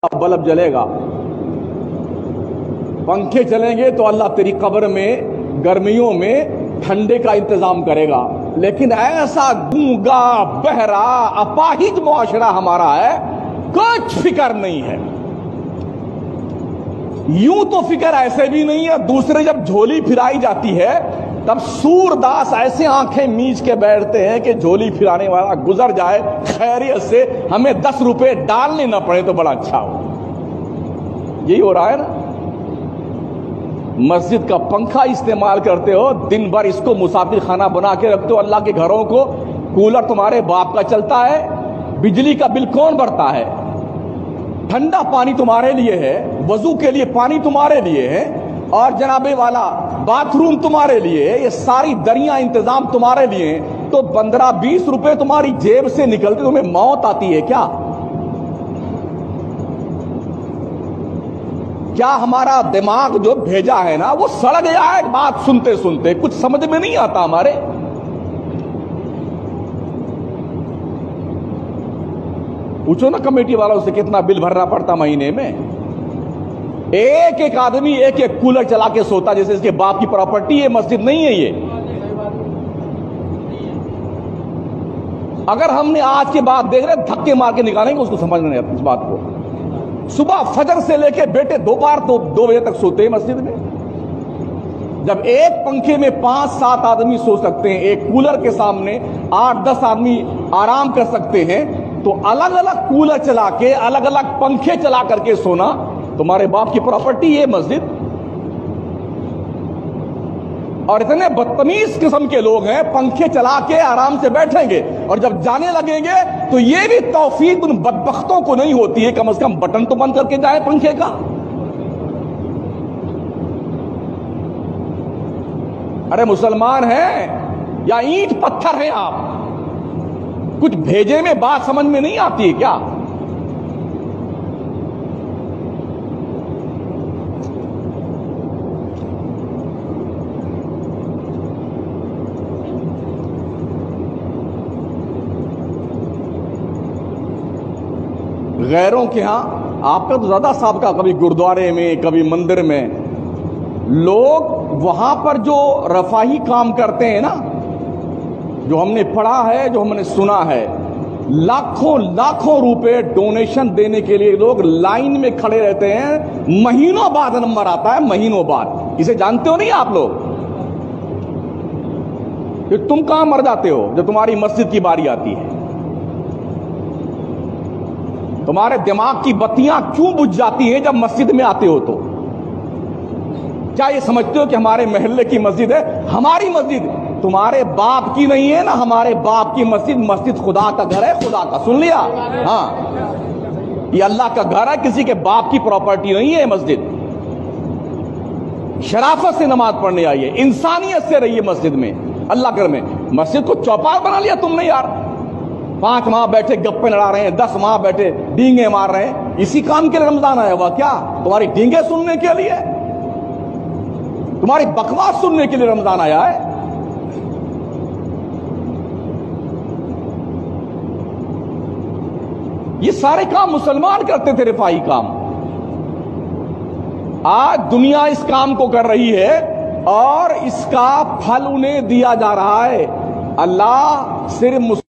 Bulb जलेगा, पंखे चलेंगे तो अल्लाह तेरी कब्र में गर्मियों में ठंडे का इंतजाम करेगा। लेकिन ऐसा गूंगा बहरा अपाहिज मुआशरा हमारा है, कुछ फिक्र नहीं है। यूं तो फिक्र ऐसे भी नहीं है, दूसरे जब झोली फिराई जाती है तब सूरदास ऐसे आंखें मीच के बैठते हैं कि झोली फिराने वाला गुजर जाए खैरियत से, हमें 10 रुपए डालने ना पड़े तो बड़ा अच्छा हो। यही हो रहा है ना। मस्जिद का पंखा इस्तेमाल करते हो, दिन भर इसको मुसाफिर खाना बना के रखते हो अल्लाह के घरों को। कूलर तुम्हारे बाप का चलता है, बिजली का बिल कौन भरता है? ठंडा पानी तुम्हारे लिए है, वजू के लिए पानी तुम्हारे लिए है, और जनाबे वाला बाथरूम तुम्हारे लिए है, ये सारी दरिया इंतजाम तुम्हारे लिए है। तो 15-20 रुपए तुम्हारी जेब से निकलते तुम्हें मौत आती है क्या? क्या हमारा दिमाग जो भेजा है ना वो सड़ गया है बात सुनते सुनते? कुछ समझ में नहीं आता हमारे। पूछो ना कमेटी वालों से कितना बिल भरना पड़ता महीने में। एक एक आदमी एक एक कूलर चला के सोता जैसे इसके बाप की प्रॉपर्टी है, मस्जिद नहीं है ये। अगर हमने आज के बाद देख रहे धक्के मार के निकालेंगे उसको समझ नहीं आता इस बात को। सुबह फजर से लेके बेटे दोपहर 2 बजे तक सोते हैं मस्जिद में। जब एक पंखे में 5-7 आदमी सो सकते हैं, एक कूलर के सामने 8-10 आदमी आराम कर सकते हैं, तो अलग अलग कूलर चला के अलग अलग पंखे चला करके सोना तुम्हारे बाप की प्रॉपर्टी है मस्जिद। और इतने बदतमीज किस्म के लोग हैं, पंखे चला के आराम से बैठेंगे और जब जाने लगेंगे तो ये भी तौफीक उन बदबख्तों को नहीं होती है, कम से कम बटन तो बंद करके जाए पंखे का। अरे मुसलमान हैं या ईंट पत्थर हैं आप? कुछ भेजे में बात समझ में नहीं आती है क्या? गैरों के यहां आपका तो ज्यादा साबका, कभी गुरुद्वारे में कभी मंदिर में, लोग वहां पर जो रफाही काम करते हैं ना, जो हमने पढ़ा है, जो हमने सुना है, लाखों लाखों रुपए डोनेशन देने के लिए लोग लाइन में खड़े रहते हैं। महीनों बाद नंबर आता है, महीनों बाद। इसे जानते हो नहीं आप लोग? फिर तुम कहां मर जाते हो जब तुम्हारी मस्जिद की बारी आती है? तुम्हारे दिमाग की बत्तियां क्यों बुझ जाती हैं जब मस्जिद में आते हो? तो क्या ये समझते हो कि हमारे मोहल्ले की मस्जिद है? हमारी मस्जिद तुम्हारे बाप की नहीं है ना, हमारे बाप की मस्जिद। मस्जिद खुदा का घर है, खुदा का। सुन लिया? हाँ, ये अल्लाह का घर है, किसी के बाप की प्रॉपर्टी नहीं है मस्जिद। शराफत से नमाज पढ़ने आइए, इंसानियत से रहिए मस्जिद में, अल्लाह घर में। मस्जिद को चौपाल बना लिया तुमने यार। 5 माह बैठे गप्पे लड़ा रहे हैं, 10 माह बैठे डींगे मार रहे हैं। इसी काम के लिए रमजान आया हुआ क्या? तुम्हारी डींगे सुनने के लिए? तुम्हारी बकवास सुनने के लिए रमजान आया है? ये सारे काम मुसलमान करते थे, रिफाई काम। आज दुनिया इस काम को कर रही है और इसका फल उन्हें दिया जा रहा है। अल्लाह सिर्फ